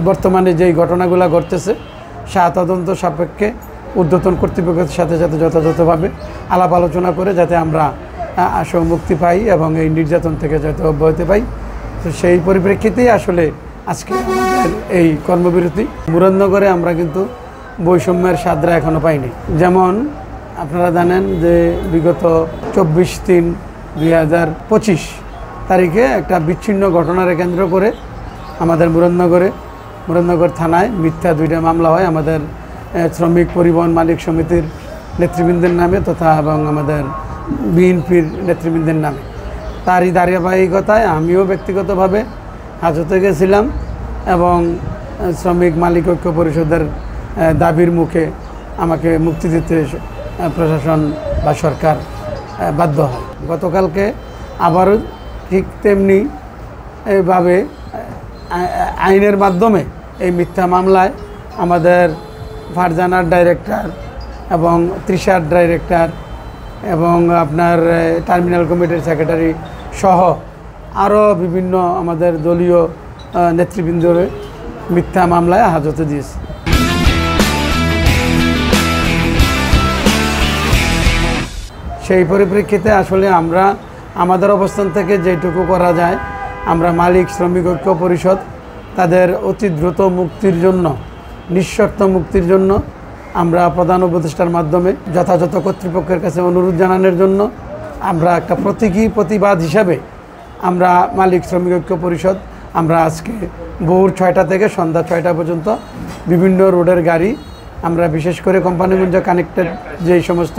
বর্তমানে যেই ঘটনাগুলো ঘটতেছে তদন্ত সাপেক্ষে ঊর্ধ্বতন কর্তৃপক্ষের সাথে সাথে যথাযথভাবে আলাপ আলোচনা করে যাতে আমরা মুক্তি পাই এবং এই নির্যাতন থেকে যাতে অব্যাহতি পাই। তো সেই পরিপ্রেক্ষিতেই আসলে আজকে আমাদের এই কর্মবিরতি। মুরাদনগরে আমরা কিন্তু বৈষম্যের সাদরা এখনও পাইনি। যেমন আপনারা জানেন যে বিগত 24/3/2025 তারিখে একটা বিচ্ছিন্ন ঘটনার কেন্দ্র করে আমাদের মুরাদনগর থানায় মিথ্যা 2টা মামলা হয় আমাদের শ্রমিক পরিবহন মালিক সমিতির নেতৃবৃন্দের নামে তথা এবং আমাদের বিএনপির নেতৃবৃন্দের নামে। তারই ধারাবাহিকতায় আমিও ব্যক্তিগতভাবে হাজতে গেছিলাম এবং শ্রমিক মালিক ঐক্য পরিষদের দাবির মুখে আমাকে মুক্তি দিতে প্রশাসন বা সরকার বাধ্য হয়। গতকালকে আবারও ঠিক তেমনি এইভাবে আইনের মাধ্যমে এই মিথ্যা মামলায় আমাদের ফারজানার ডাইরেক্টর এবং তৃষার ডাইরেক্টর এবং আপনার টার্মিনাল কমিটির সেক্রেটারি সহ আরও বিভিন্ন আমাদের দলীয় নেতৃবৃন্দরে মিথ্যা মামলায় হাজতে দিয়েছে। সেই পরিপ্রেক্ষিতে আসলে আমরা আমাদের অবস্থান থেকে যেটুকু করা যায় আমরা মালিক শ্রমিক ঐক্য পরিষদ তাদের অতি দ্রুত মুক্তির জন্য নিঃশর্ত মুক্তির জন্য আমরা প্রধান উপদেষ্টার মাধ্যমে যথাযথ কর্তৃপক্ষের কাছে অনুরোধ জানানোর জন্য আমরা একটা প্রতীকী প্রতিবাদ হিসাবে আমরা মালিক শ্রমিক ঐক্য পরিষদ আমরা আজকে ভোর 6টা থেকে সন্ধ্যা 6টা পর্যন্ত বিভিন্ন রোডের গাড়ি আমরা বিশেষ করে কোম্পানিগঞ্জ কানেক্টেড যেই সমস্ত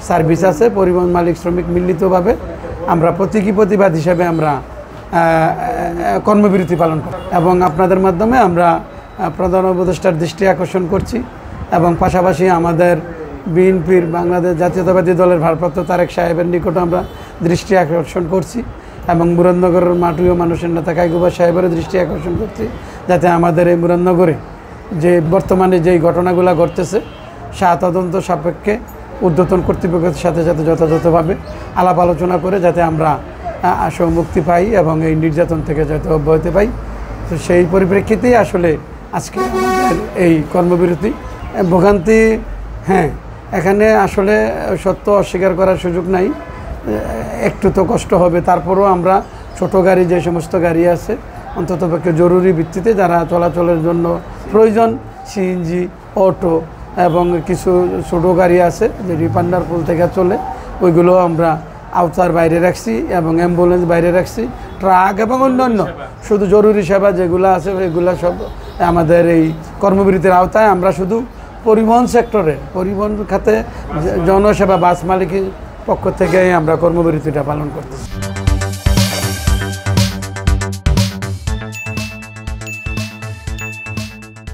সার্ভিস আছে পরিবহন মালিক শ্রমিক মিলিতভাবে আমরা প্রতীকী প্রতিবাদ হিসাবে আমরা কর্মবিরতি পালন করি এবং আপনাদের মাধ্যমে আমরা প্রধান উপদেষ্টার দৃষ্টি আকর্ষণ করছি এবং পাশাপাশি আমাদের বিএনপির বাংলাদেশ জাতীয়তাবাদী দলের ভারপ্রাপ্ত তারেক সাহেবের নিকট আমরা দৃষ্টি আকর্ষণ করছি এবং মুরাদনগরের মাটুয় মানুষের নেতা কাইকুবা সাহেবের দৃষ্টি আকর্ষণ করছি যাতে আমাদের এই মুরাদনগরে যে বর্তমানে যেই ঘটনাগুলো ঘটতেছে তদন্ত সাপেক্ষে ঊর্ধ্বতন কর্তৃপক্ষের সাথে সাথে যথাযথভাবে আলাপ আলোচনা করে যাতে আমরা মুক্তি পাই এবং এই নির্যাতন থেকে যাতে অব্যাহতি পাই। তো সেই পরিপ্রেক্ষিতেই আসলে আজকে আমাদের এই কর্মবিরতি। ভোগান্তি এখানে আসলে সত্য অস্বীকার করার সুযোগ নাই, একটু তো কষ্ট হবে। তারপরেও আমরা ছোট গাড়ি যে সমস্ত গাড়ি আছে অন্ততপক্ষে জরুরি ভিত্তিতে যারা চলাচলের জন্য প্রয়োজন সিএনজি অটো এবং কিছু ছোটো গাড়ি আছে যে রিপান্ডারপুল থেকে চলে ওইগুলো আমরা আওতার বাইরে রাখছি এবং অ্যাম্বুলেন্স বাইরে রাখছি। ট্রাক এবং অন্যান্য শুধু জরুরি সেবা যেগুলো আছে এগুলো সব আমাদের এই কর্মবিরতির আওতায়। আমরা শুধু পরিবহন সেক্টরে পরিবহন খাতে জনসেবা বাস মালিকের পক্ষ থেকে আমরা কর্মবিরতিটা পালন করতেছি।